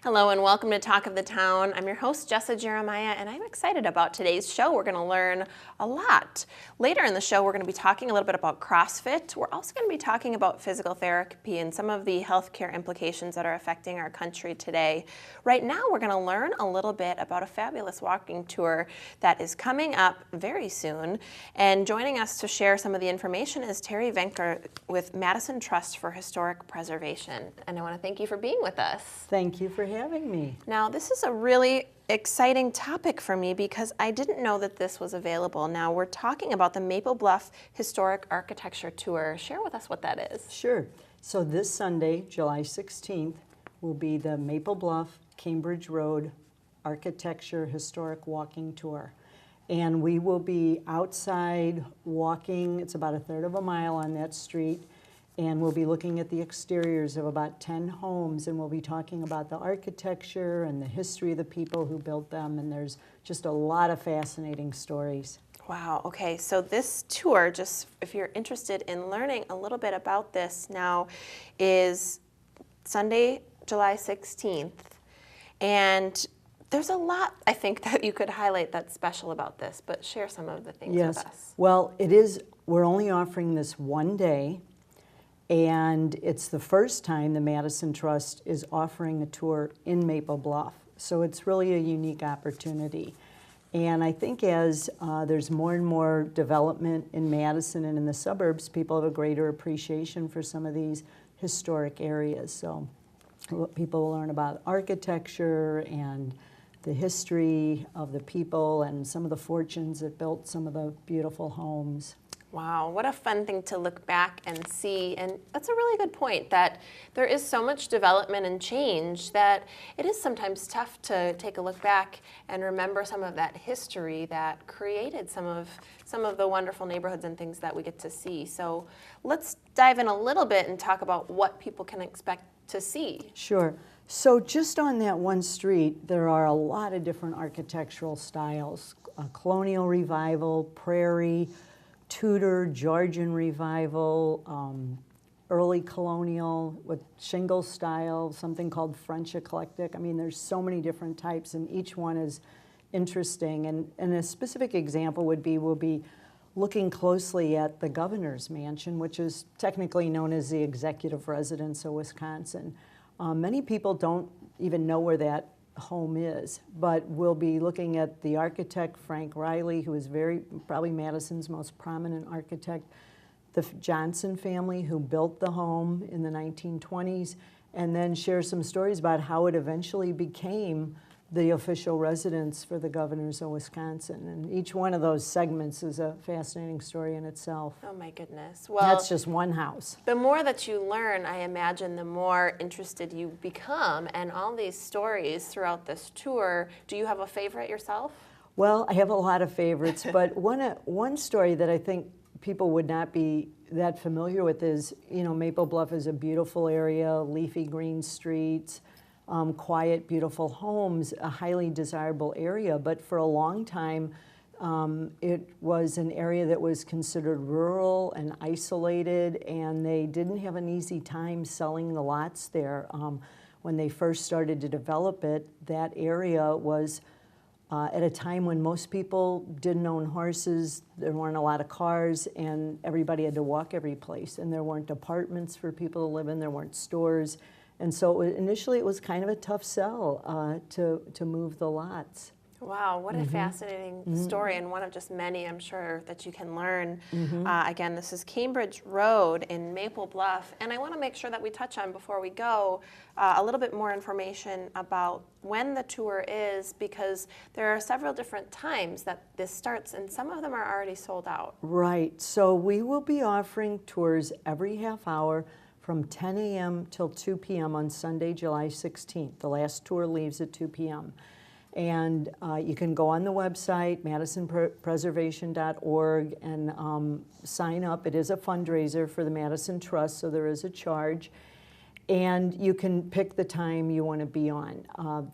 Hello and welcome to Talk of the Town. I'm your host, Jessa Jeremiah, and I'm excited about today's show. We're going to learn a lot. Later in the show, we're going to be talking a little bit about CrossFit. We're also going to be talking about physical therapy and some of the healthcare implications that are affecting our country today. Right now, we're going to learn a little bit about a fabulous walking tour that is coming up very soon. And joining us to share some of the information is Terry Venker with Madison Trust for Historic Preservation. And I want to thank you for being with us. Thank you for having me. Now, this is a really exciting topic for me because I didn't know that this was available. Now, we're talking about the Maple Bluff Historic Architecture Tour. Share with us what that is. Sure. So this Sunday, July 16th, will be the Maple Bluff Cambridge Road Architecture Historic Walking Tour. And we will be outside walking. It's about a third of a mile on that street. And we'll be looking at the exteriors of about 10 homes, and we'll be talking about the architecture and the history of the people who built them, and there's just a lot of fascinating stories. Wow, okay, so this tour, just if you're interested in learning a little bit about this now, is Sunday, July 16th, and there's a lot, I think, that you could highlight that's special about this, but share some of the things with us. Well, we're only offering this one day. And it's the first time the Madison Trust is offering a tour in Maple Bluff. So it's really a unique opportunity. And I think as there's more and more development in Madison and in the suburbs, people have a greater appreciation for some of these historic areas. So people will learn about architecture and the history of the people and some of the fortunes that built some of the beautiful homes. Wow, what a fun thing to look back and see. And that's a really good point, that there is so much development and change that it is sometimes tough to take a look back and remember some of that history that created some of the wonderful neighborhoods and things that we get to see. So let's dive in a little bit and talk about what people can expect to see. Sure. So just on that one street, there are a lot of different architectural styles. Colonial revival, prairie, Tudor, Georgian revival, early colonial with shingle style, something called French eclectic. I mean, there's so many different types, and each one is interesting. And a specific example would be, we'll be looking closely at the governor's mansion, which is technically known as the executive residence of Wisconsin. Many people don't even know where that home is, but we'll be looking at the architect Frank Riley, who is probably Madison's most prominent architect, the Johnson family who built the home in the 1920s, and then share some stories about how it eventually became the official residence for the governors of Wisconsin. And each one of those segments is a fascinating story in itself. Oh my goodness. Well, that's just one house. The more that you learn, I imagine, the more interested you become. And all these stories throughout this tour, do you have a favorite yourself? Well, I have a lot of favorites, but one story that I think people would not be that familiar with is, Maple Bluff is a beautiful area, leafy green streets, quiet, beautiful homes, a highly desirable area. But for a long time, it was an area that was considered rural and isolated, and they didn't have an easy time selling the lots there. When they first started to develop it, that area was at a time when most people didn't own horses, there weren't a lot of cars, and everybody had to walk every place. And there weren't apartments for people to live in, there weren't stores. And so initially it was kind of a tough sell to move the lots. Wow, what a fascinating story, and one of just many, I'm sure, that you can learn. Again, this is Cambridge Road in Maple Bluff, and I want to make sure that we touch on, before we go, a little bit more information about when the tour is, because there are several different times that this starts, and some of them are already sold out. Right, so we will be offering tours every half hour from 10 a.m. till 2 p.m. on Sunday, July 16th. The last tour leaves at 2 p.m. And you can go on the website, madisonpreservation.org, and sign up. It is a fundraiser for the Madison Trust, so there is a charge. And you can pick the time you want to be on.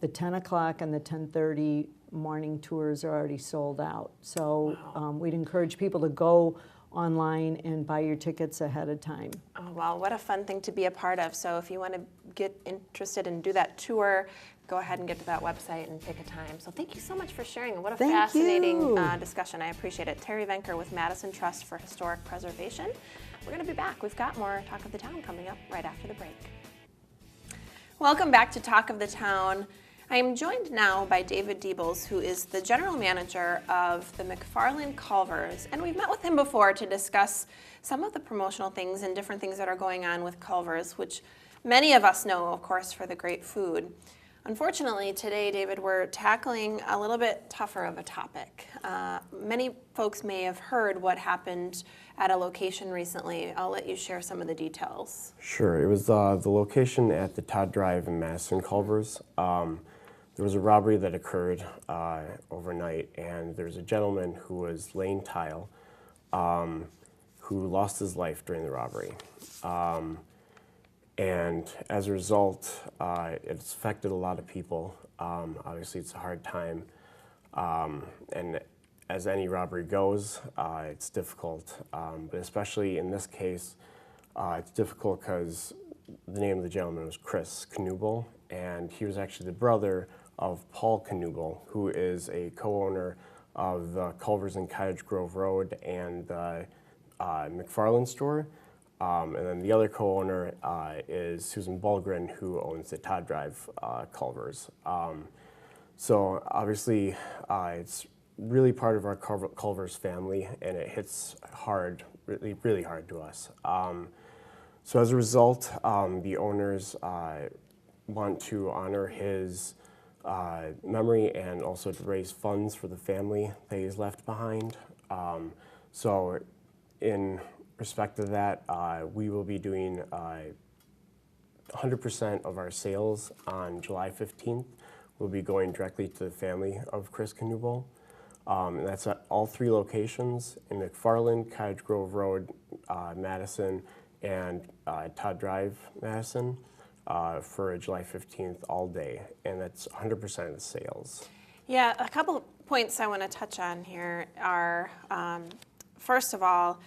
The 10 o'clock and the 10:30 morning tours are already sold out. So we'd encourage people to go online and buy your tickets ahead of time. Oh, well, what a fun thing to be a part of. So if you want to get interested and do that tour, go ahead and get to that website and pick a time. So thank you so much for sharing. What a Thank fascinating you. discussion. I appreciate it. Terry Venker with Madison Trust for Historic Preservation. We're going to be back. We've got more Talk of the Town coming up right after the break. Welcome back to Talk of the Town. I am joined now by David Diebels, who is the general manager of the McFarland Culvers, and we've met with him before to discuss some of the promotional things and different things that are going on with Culvers, which many of us know, of course, for the great food. Unfortunately, today, David, we're tackling a little bit tougher of a topic. Many folks may have heard what happened at a location recently. I'll let you share some of the details. Sure. It was the location at the Todd Drive in Madison Culvers. There was a robbery that occurred overnight, and there was a gentleman who was laying tile who lost his life during the robbery. And as a result, it's affected a lot of people. Obviously, it's a hard time. And as any robbery goes, it's difficult. But especially in this case, it's difficult because the name of the gentleman was Chris Knubel, and he was actually the brother of Paul Knubel, who is a co-owner of the Culvers and Cottage Grove Road and the McFarland store. And then the other co-owner is Susan Bulgren, who owns the Todd Drive Culvers. So obviously, it's really part of our Culvers family, and it hits hard, really, really hard to us. So as a result, the owners want to honor his memory and also to raise funds for the family that he's left behind. So in respect to that, we will be doing 100% of our sales on July 15th. We'll be going directly to the family of Chris Knubel. And that's at all 3 locations in McFarland, Cottage Grove Road, Madison, and Todd Drive, Madison, for July 15th all day. And that's 100% of the sales. Yeah, a couple of points I want to touch on here are, first of all,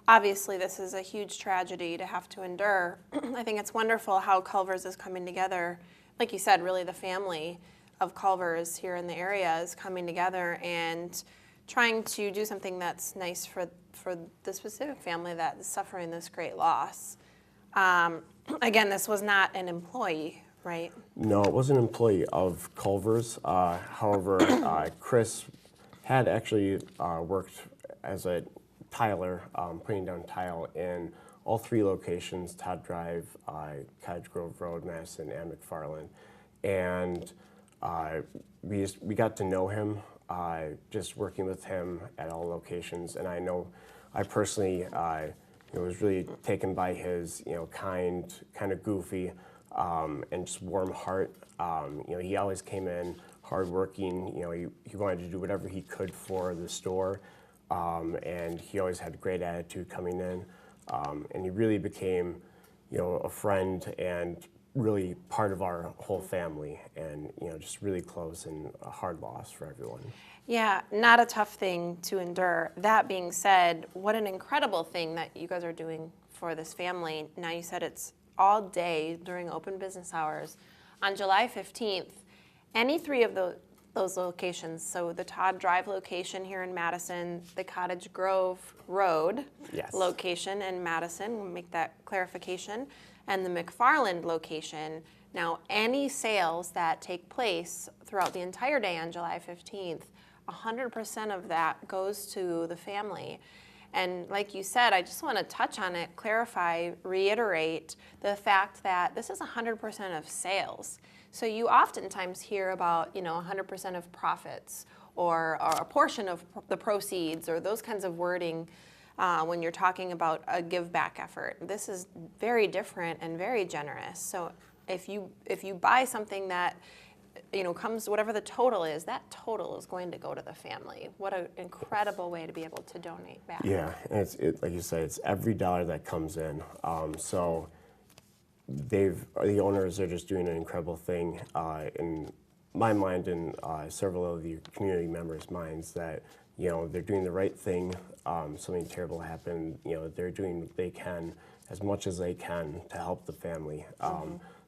obviously this is a huge tragedy to have to endure. I think it's wonderful how Culvers is coming together. Like you said, really the family of Culvers here in the area is coming together and trying to do something that's nice for the specific family that is suffering this great loss. Again, this was not an employee, right? No, it wasn't an employee of Culvers. However, Chris had actually worked as a tiler, putting down tile in all 3 locations, Todd Drive, Cottage Grove Road, Madison, and McFarland. And we got to know him just working with him at all locations. And I know I personally was really taken by his kind of goofy, and just warm heart. He always came in hardworking. He wanted to do whatever he could for the store. And he always had a great attitude coming in, and he really became, a friend and really part of our whole family, and just really close and a hard loss for everyone. Yeah, not a tough thing to endure. That being said, what an incredible thing that you guys are doing for this family. Now you said it's all day during open business hours. On July 15th, any 3 of those locations, so the Todd Drive location here in Madison, the Cottage Grove Road location in Madison, we'll make that clarification, and the McFarland location. Now, any sales that take place throughout the entire day on July 15th, 100% of that goes to the family. And like you said, I just want to touch on it, clarify, reiterate the fact that this is 100% of sales. So you oftentimes hear about, 100% of profits or a portion of the proceeds or those kinds of wording when you're talking about a give back effort. This is very different and very generous. So if you buy something that comes, whatever the total is, that total is going to go to the family. What an incredible way to be able to donate back. Yeah, and like you said, it's every dollar that comes in. So the owners are just doing an incredible thing in my mind and several of the community members' minds that you know, they're doing the right thing. Something terrible happened, you know, they're doing what they can, as much as they can, to help the family.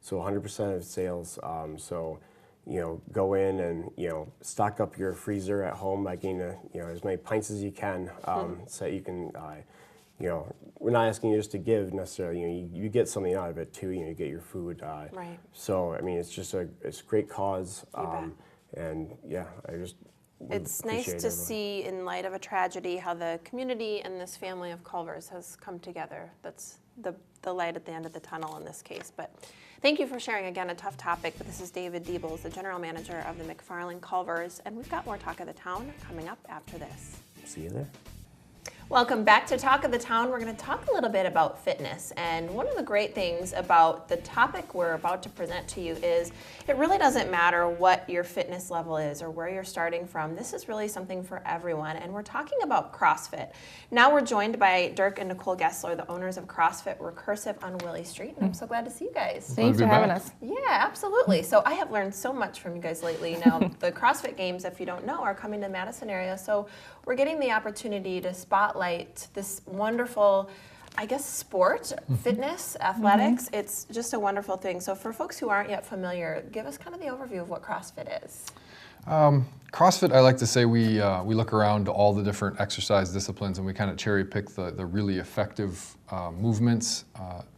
So 100% of sales. So, you know, go in and, you know, stock up your freezer at home by getting you know, as many pints as you can, so that you can, you know, we're not asking you just to give necessarily. You know, you get something out of it too. You know, you get your food. Right. So I mean, it's just it's a great cause. You bet. And yeah, I just It's nice to see, in light of a tragedy, how the community and this family of Culvers has come together. That's the light at the end of the tunnel in this case. But thank you for sharing, again, a tough topic. But this is David Diebels, the general manager of the McFarland Culvers, and we've got more Talk of the Town coming up after this. See you there. Welcome back to Talk of the Town. We're going to talk a little bit about fitness. And one of the great things about the topic we're about to present to you is it really doesn't matter what your fitness level is or where you're starting from. This is really something for everyone. And we're talking about CrossFit. Now we're joined by Dirk and Nicole Gessler, the owners of CrossFit Recursive on Willie Street. And I'm so glad to see you guys. Thanks for having us. Yeah, absolutely. So I have learned so much from you guys lately. Now, the CrossFit Games, if you don't know, are coming to the Madison area. So we're getting the opportunity to spotlight this wonderful, I guess, sport, fitness, athletics. It's just a wonderful thing. So for folks who aren't yet familiar, give us kind of the overview of what CrossFit is. CrossFit, I like to say we look around all the different exercise disciplines and we kind of cherry pick the really effective movements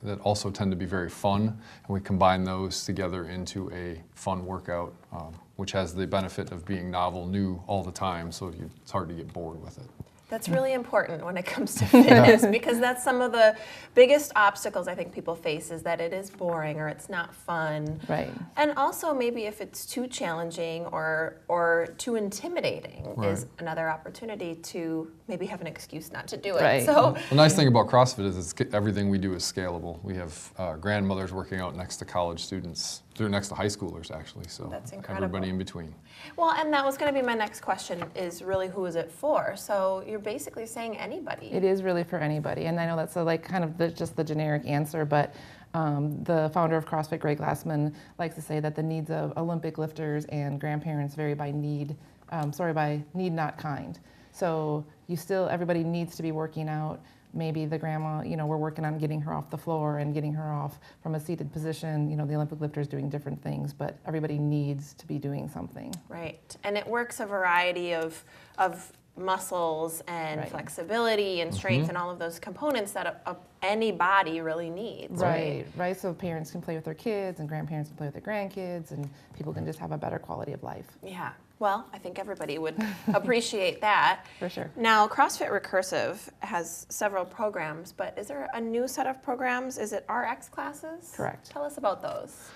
that also tend to be very fun, and we combine those together into a fun workout, which has the benefit of being novel, new all the time, so it's hard to get bored with it. That's really important when it comes to fitness because that's some of the biggest obstacles I think people face is that it is boring or it's not fun. Right. And also maybe if it's too challenging or too intimidating is another opportunity to maybe have an excuse not to do it. Right. So The nice thing about CrossFit is everything we do is scalable. We have grandmothers working out next to college students. They're next to high schoolers, actually, so That's incredible. everybody in between. well, and that was going to be my next question is really who is it for? So you're basically saying anybody. It is really for anybody, and I know that's kind of just the generic answer, but the founder of CrossFit, Greg Glassman, likes to say that the needs of Olympic lifters and grandparents vary by need, by need, not kind. So everybody needs to be working out. Maybe the grandma, we're working on getting her off the floor and getting her off from a seated position. The Olympic lifter is doing different things, but everybody needs to be doing something. Right. And it works a variety of muscles and flexibility and strength and all of those components that any body really needs. Right. So parents can play with their kids and grandparents can play with their grandkids and people can just have a better quality of life. Yeah. Well, I think everybody would appreciate that. For sure. Now, CrossFit Recursive has several programs, but is there a new set of programs? Is it RX classes? Correct. Tell us about those.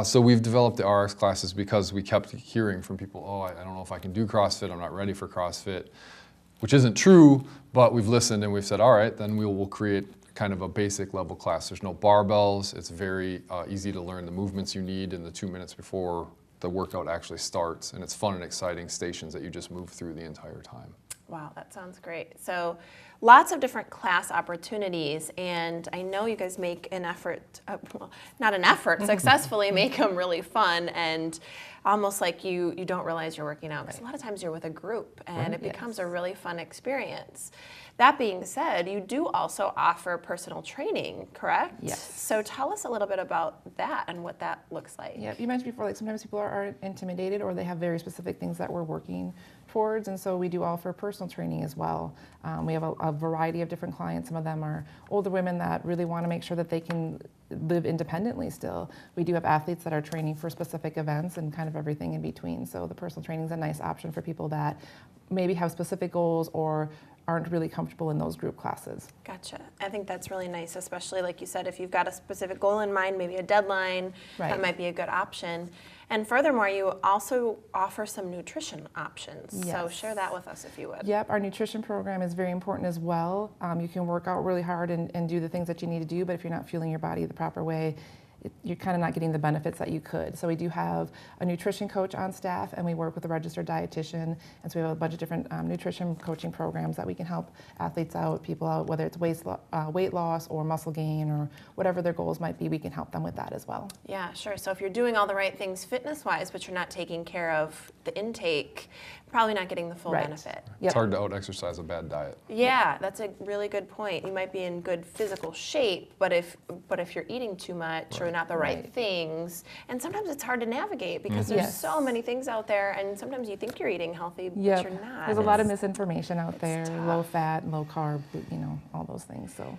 So we've developed the RX classes because we kept hearing from people, I don't know if I can do CrossFit, I'm not ready for CrossFit, which isn't true, but we've listened and we've said, all right, then we'll create kind of a basic level class. There's no barbells, it's very easy to learn the movements you need in the 2 minutes before the workout actually starts, and it's fun and exciting stations that you just move through the entire time. Wow, that sounds great. So lots of different class opportunities, and I know you guys make an effort, not an effort, successfully make them really fun and almost like you don't realize you're working out. Because a lot of times you're with a group and it becomes a really fun experience. That being said, you do also offer personal training, correct? Yes. So tell us a little bit about that and what that looks like. Yeah, you mentioned before, sometimes people are intimidated or they have very specific things that we're working towards, and so we do offer personal training as well. We have a variety of different clients. Some of them are older women that really want to make sure that they can live independently still. We do have athletes that are training for specific events and kind of everything in between. So the personal training is a nice option for people that maybe have specific goals or aren't really comfortable in those group classes. Gotcha. I think that's really nice, especially like you said, if you've got a specific goal in mind, maybe a deadline, that might be a good option. And furthermore, you also offer some nutrition options. Yes. So share that with us if you would. Yep, our nutrition program is very important as well. You can work out really hard and do the things that you need to do, but if you're not fueling your body the proper way, you're kind of not getting the benefits that you could. So we do have a nutrition coach on staff, and we work with a registered dietitian, and so we have a bunch of different nutrition coaching programs that we can help athletes out, people out, whether it's weight loss or muscle gain or whatever their goals might be, we can help them with that as well. Yeah, sure. So if you're doing all the right things fitness-wise, but you're not taking care of the intake, probably not getting the full Right. benefit. Yep. It's hard to out-exercise a bad diet. Yeah, that's a really good point. You might be in good physical shape, but if you're eating too much or not the right things, and sometimes it's hard to navigate because there's Yes. so many things out there, and sometimes you think you're eating healthy, but Yep. you're not. There's a lot of misinformation out there, tough. low fat, low carb, all those things. So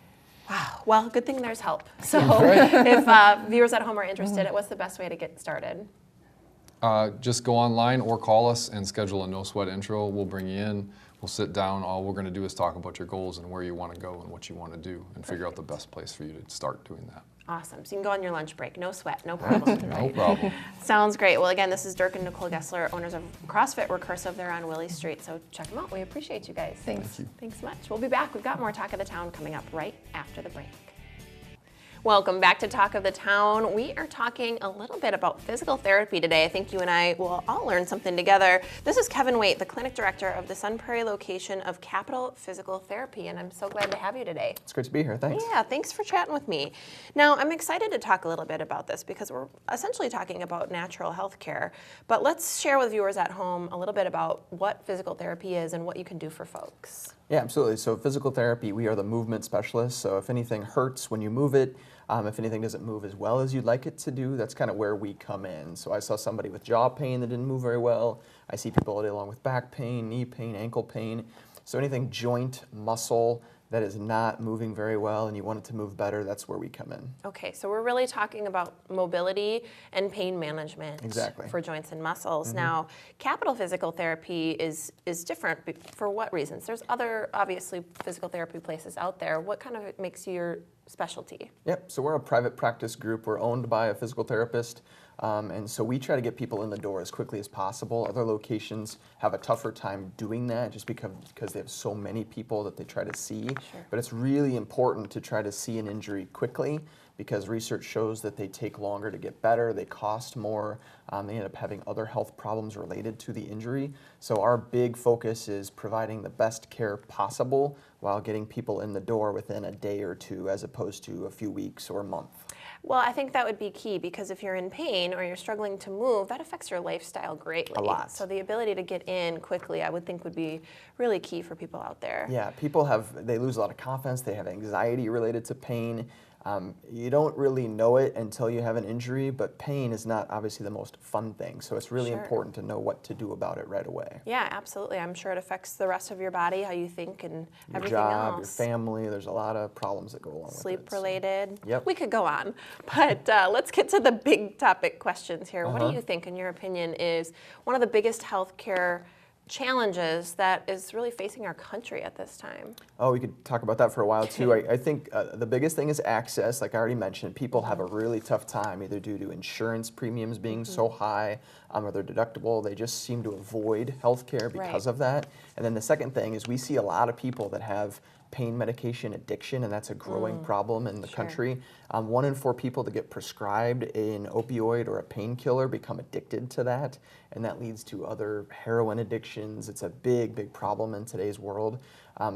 Wow. Well, good thing there's help. So if viewers at home are interested, what's the best way to get started? Just go online or call us and schedule a no sweat intro. We'll bring you in. We'll sit down. All we're going to do is talk about your goals and where you want to go and what you want to do and figure out the best place for you to start doing that. Awesome. So you can go on your lunch break. No sweat. No problem. No problem. Sounds great. Well, again, this is Dirk and Nicole Gessler, owners of CrossFit Recursive. They're on Willie Street, so check them out. We appreciate you guys. thanks. Thank you. Thanks much. We'll be back. We've got more Talk of the Town coming up right after the break. Welcome back to Talk of the Town. We are talking a little bit about physical therapy today. I think you and I will all learn something together. This is Kevin Waite, the clinic director of the Sun Prairie location of Capital Physical Therapy, and I'm so glad to have you today. It's great to be here. Thanks. Yeah, thanks for chatting with me. Now, I'm excited to talk a little bit about this because we're essentially talking about natural health care, but let's share with viewers at home a little bit about what physical therapy is and what you can do for folks. Yeah, absolutely. So physical therapy, we are the movement specialists. So if anything hurts when you move it, if anything doesn't move as well as you'd like it to do, that's kind of where we come in. So I saw somebody with jaw pain that didn't move very well. I see people all day long with back pain, knee pain, ankle pain. So anything joint, muscle that is not moving very well and you want it to move better, that's where we come in. Okay, so we're really talking about mobility and pain management Exactly. for joints and muscles. Now, Capital Physical Therapy is different for what reasons? There's other, obviously, physical therapy places out there. What kind of makes you your specialty? Yep, so we're a private practice group. We're owned by a physical therapist. And so we try to get people in the door as quickly as possible. Other locations have a tougher time doing that just because they have so many people that they try to see. Sure. But it's really important to try to see an injury quickly because research shows that they take longer to get better, they cost more, they end up having other health problems related to the injury. So our big focus is providing the best care possible while getting people in the door within a day or two as opposed to a few weeks or a month. Well, I think that would be key because if you're in pain or you're struggling to move, that affects your lifestyle greatly. A lot. So the ability to get in quickly, I would think would be really key for people out there. Yeah, people they lose a lot of confidence, they have anxiety related to pain. You don't really know it until you have an injury, but pain is not obviously the most fun thing. So it's really Sure. important to know what to do about it right away. Yeah, absolutely. I'm sure it affects the rest of your body, how you think, and Your everything job, else. your family, there's a lot of problems that go along with it. Sleep so- related. Yep. We could go on, but let's get to the big topic questions here. What Uh-huh. do you think, in your opinion, is one of the biggest healthcare challenges that is really facing our country at this time? Oh, we could talk about that for a while too. I think the biggest thing is access. Like I already mentioned, people have a really tough time either due to insurance premiums being so high or their deductible. They just seem to avoid healthcare because Right. of that. And then the second thing is we see a lot of people that have pain medication addiction, and that's a growing problem in the Sure. country. 1 in 4 people that get prescribed an opioid or a painkiller become addicted to that, and that leads to other heroin addictions. It's a big, big problem in today's world.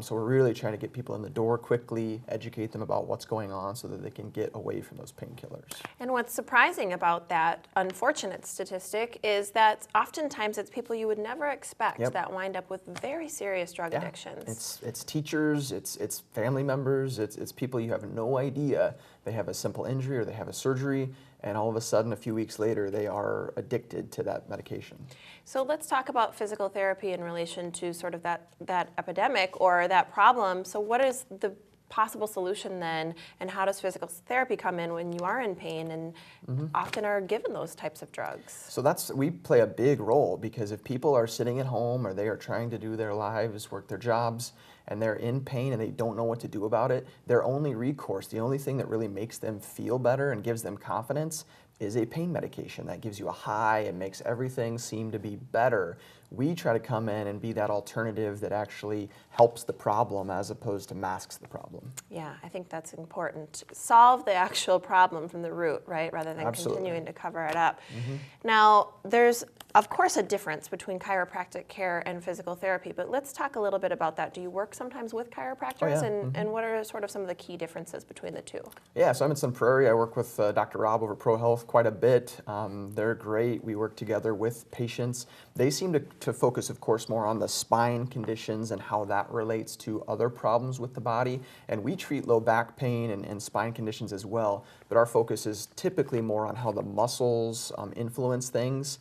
So we're really trying to get people in the door quickly, educate them about what's going on so that they can get away from those painkillers. And what's surprising about that unfortunate statistic is that oftentimes it's people you would never expect Yep. that wind up with very serious drug addictions. It's teachers, it's family members, it's people you have no idea. They have a simple injury or they have a surgery, and all of a sudden, a few weeks later, they are addicted to that medication. So let's talk about physical therapy in relation to sort of that epidemic or that problem. So what is the possible solution then, and how does physical therapy come in when you are in pain and often are given those types of drugs? So we play a big role because if people are sitting at home or they are trying to do their lives, work their jobs, and they're in pain and they don't know what to do about it, their only recourse, the only thing that really makes them feel better and gives them confidence is a pain medication that gives you a high and makes everything seem to be better. We try to come in and be that alternative that actually helps the problem as opposed to masks the problem. Yeah, I think that's important. Solve the actual problem from the root, right, rather than Absolutely. continuing to cover it up. Now, there's of course, a difference between chiropractic care and physical therapy, but let's talk a little bit about that. Do you work sometimes with chiropractors, and what are sort of some of the key differences between the two? Yeah, so I'm in Sun Prairie. I work with Dr. Rob over Pro Health quite a bit. They're great. We work together with patients. They seem to focus, of course, more on the spine conditions and how that relates to other problems with the body. And we treat low back pain and spine conditions as well, but our focus is typically more on how the muscles influence things.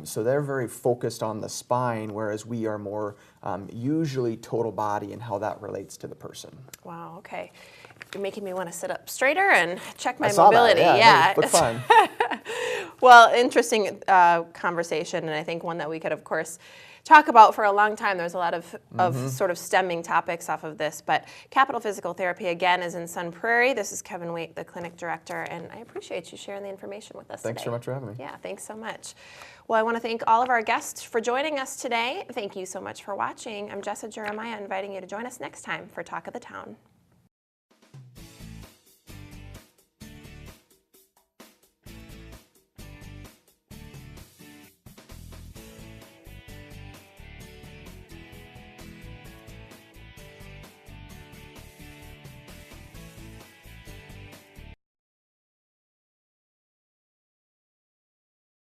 So they're very focused on the spine, whereas we are more usually total body and how that relates to the person. Wow, okay. You're making me want to sit up straighter and check my I saw mobility. That, Yeah. Look fine. Well, interesting conversation, and I think one that we could, of course, talk about for a long time. There's a lot of sort of stemming topics off of this, but Capital Physical Therapy, again, is in Sun Prairie. This is Kevin Waite, the clinic director, and I appreciate you sharing the information with us Thanks today. so much for having me. Yeah, thanks so much. Well, I want to thank all of our guests for joining us today. Thank you so much for watching. I'm Jessa Jeremiah, inviting you to join us next time for Talk of the Town.